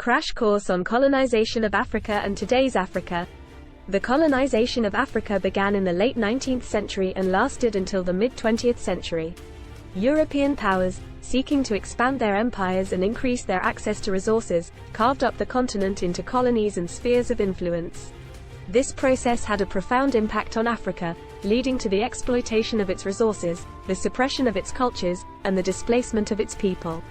Crash course on colonization of Africa and today's Africa. The colonization of Africa began in the late 19th century and lasted until the mid-20th century. European powers, seeking to expand their empires and increase their access to resources, carved up the continent into colonies and spheres of influence. This process had a profound impact on Africa, leading to the exploitation of its resources, the suppression of its cultures, and the displacement of its people.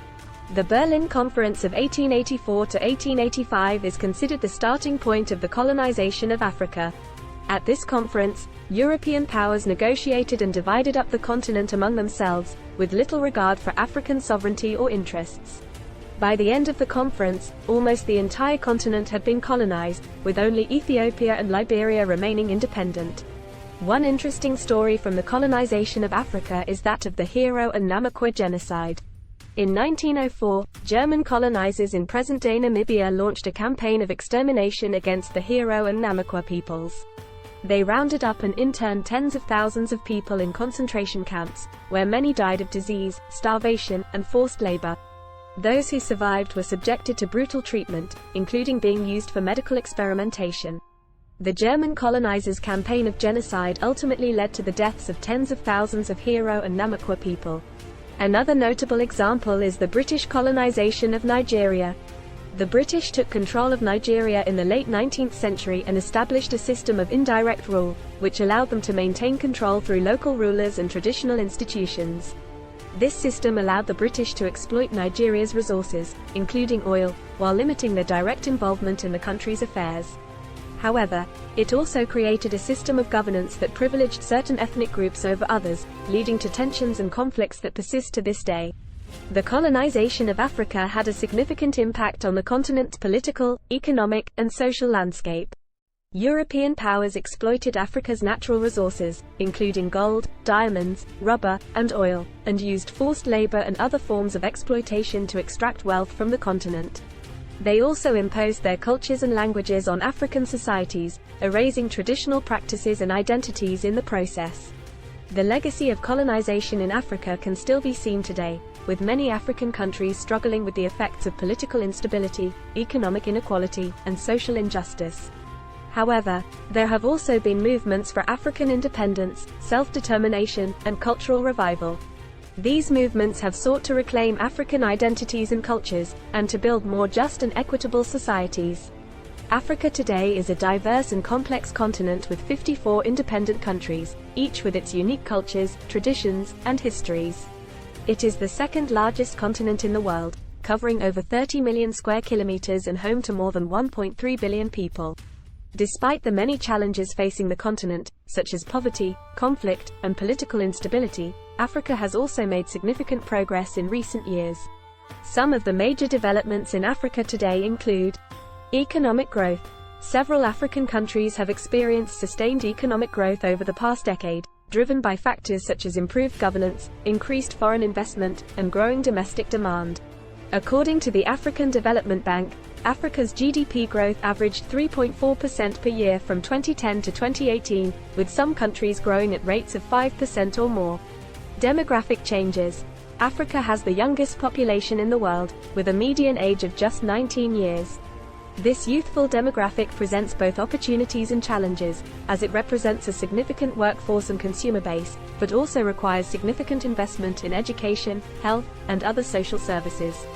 The Berlin Conference of 1884 to 1885 is considered the starting point of the colonization of Africa. At this conference, European powers negotiated and divided up the continent among themselves, with little regard for African sovereignty or interests. By the end of the conference, almost the entire continent had been colonized, with only Ethiopia and Liberia remaining independent. One interesting story from the colonization of Africa is that of the Herero and Namaqua Genocide. In 1904, German colonizers in present-day Namibia launched a campaign of extermination against the Herero and Namaqua peoples. They rounded up and interned tens of thousands of people in concentration camps, where many died of disease, starvation, and forced labor. Those who survived were subjected to brutal treatment, including being used for medical experimentation. The German colonizers' campaign of genocide ultimately led to the deaths of tens of thousands of Herero and Namaqua people. Another notable example is the British colonization of Nigeria. The British took control of Nigeria in the late 19th century and established a system of indirect rule, which allowed them to maintain control through local rulers and traditional institutions. This system allowed the British to exploit Nigeria's resources, including oil, while limiting their direct involvement in the country's affairs. However, it also created a system of governance that privileged certain ethnic groups over others, leading to tensions and conflicts that persist to this day. The colonization of Africa had a significant impact on the continent's political, economic, and social landscape. European powers exploited Africa's natural resources, including gold, diamonds, rubber, and oil, and used forced labor and other forms of exploitation to extract wealth from the continent. They also imposed their cultures and languages on African societies, erasing traditional practices and identities in the process. The legacy of colonization in Africa can still be seen today, with many African countries struggling with the effects of political instability, economic inequality, and social injustice. However, there have also been movements for African independence, self-determination, and cultural revival. These movements have sought to reclaim African identities and cultures, and to build more just and equitable societies. Africa today is a diverse and complex continent with 54 independent countries, each with its unique cultures, traditions, and histories. It is the second largest continent in the world, covering over 30 million square kilometers and home to more than 1.3 billion people. Despite the many challenges facing the continent, such as poverty, conflict, and political instability, Africa has also made significant progress in recent years. Some of the major developments in Africa today include economic growth. Several African countries have experienced sustained economic growth over the past decade, driven by factors such as improved governance, increased foreign investment, and growing domestic demand. According to the African Development Bank, Africa's GDP growth averaged 3.4% per year from 2010 to 2018, with some countries growing at rates of 5% or more. Demographic changes. Africa has the youngest population in the world, with a median age of just 19 years. This youthful demographic presents both opportunities and challenges, as it represents a significant workforce and consumer base, but also requires significant investment in education, health, and other social services.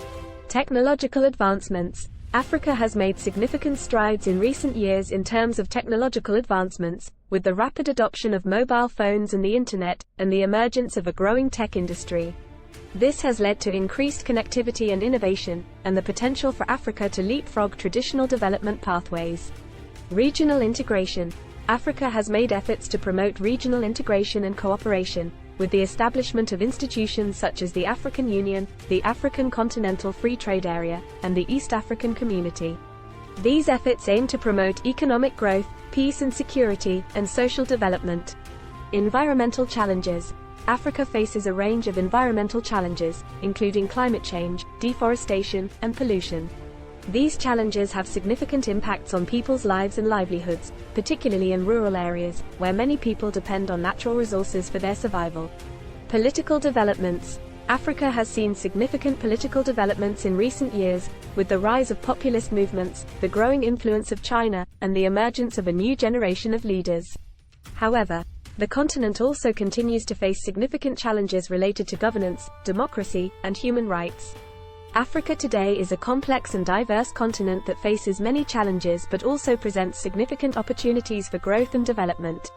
Technological advancements. Africa has made significant strides in recent years in terms of technological advancements, with the rapid adoption of mobile phones and the internet, and the emergence of a growing tech industry. This has led to increased connectivity and innovation, and the potential for Africa to leapfrog traditional development pathways. Regional integration. Africa has made efforts to promote regional integration and cooperation, with the establishment of institutions such as the African Union, the African Continental Free Trade Area, and the East African Community. These efforts aim to promote economic growth, peace and security, and social development. Environmental challenges. Africa faces a range of environmental challenges, including climate change, deforestation, and pollution. These challenges have significant impacts on people's lives and livelihoods, particularly in rural areas, where many people depend on natural resources for their survival. Political developments. Africa has seen significant political developments in recent years, with the rise of populist movements, the growing influence of China, and the emergence of a new generation of leaders. However, the continent also continues to face significant challenges related to governance, democracy, and human rights. Africa today is a complex and diverse continent that faces many challenges but also presents significant opportunities for growth and development.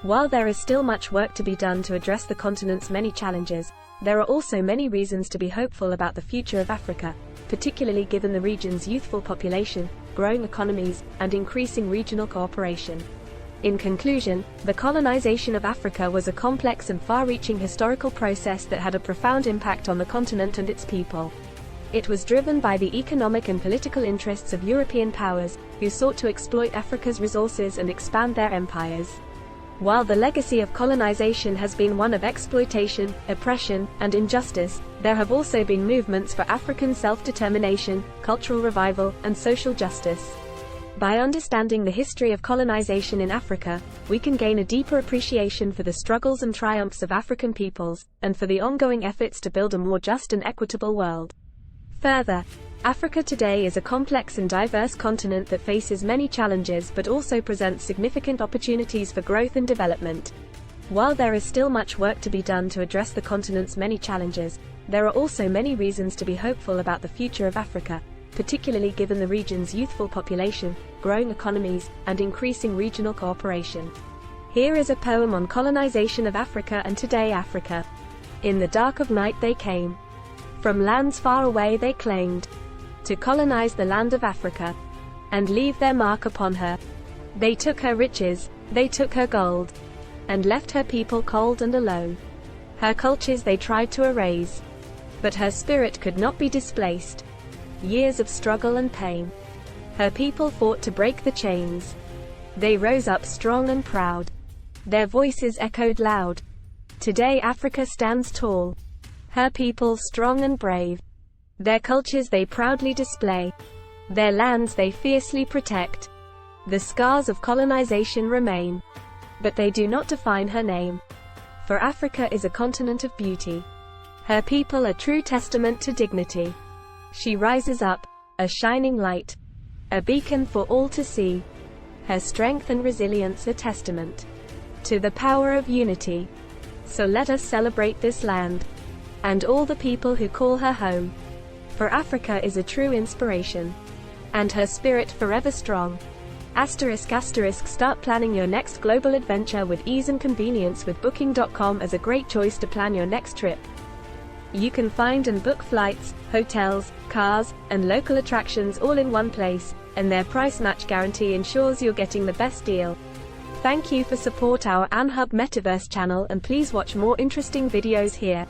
While there is still much work to be done to address the continent's many challenges, there are also many reasons to be hopeful about the future of Africa, particularly given the region's youthful population, growing economies, and increasing regional cooperation. In conclusion, the colonization of Africa was a complex and far-reaching historical process that had a profound impact on the continent and its people. It was driven by the economic and political interests of European powers, who sought to exploit Africa's resources and expand their empires. While the legacy of colonization has been one of exploitation, oppression, and injustice, there have also been movements for African self-determination, cultural revival, and social justice. By understanding the history of colonization in Africa, we can gain a deeper appreciation for the struggles and triumphs of African peoples, and for the ongoing efforts to build a more just and equitable world. Further, Africa today is a complex and diverse continent that faces many challenges but also presents significant opportunities for growth and development. While there is still much work to be done to address the continent's many challenges, there are also many reasons to be hopeful about the future of Africa, particularly given the region's youthful population, growing economies, and increasing regional cooperation. Here is a poem on colonization of Africa and today Africa. In the dark of night they came. From lands far away they claimed to colonize the land of Africa and leave their mark upon her. They took her riches, they took her gold, and left her people cold and alone. Her cultures they tried to erase, but her spirit could not be displaced. Years of struggle and pain. Her people fought to break the chains. They rose up strong and proud. Their voices echoed loud. Today Africa stands tall. Her people strong and brave. Their cultures they proudly display. Their lands they fiercely protect. The scars of colonization remain, but they do not define her name. For Africa is a continent of beauty. Her people a true testament to dignity. She rises up, a shining light, a beacon for all to see. Her strength and resilience a testament to the power of unity. So let us celebrate this land, and all the people who call her home. For Africa is a true inspiration, and her spirit forever strong. ****, start planning your next global adventure with ease and convenience with Booking.com as a great choice to plan your next trip. You can find and book flights, hotels, cars, and local attractions all in one place, and their price match guarantee ensures you're getting the best deal. Thank you for support our AnHub Metaverse channel, and please watch more interesting videos here.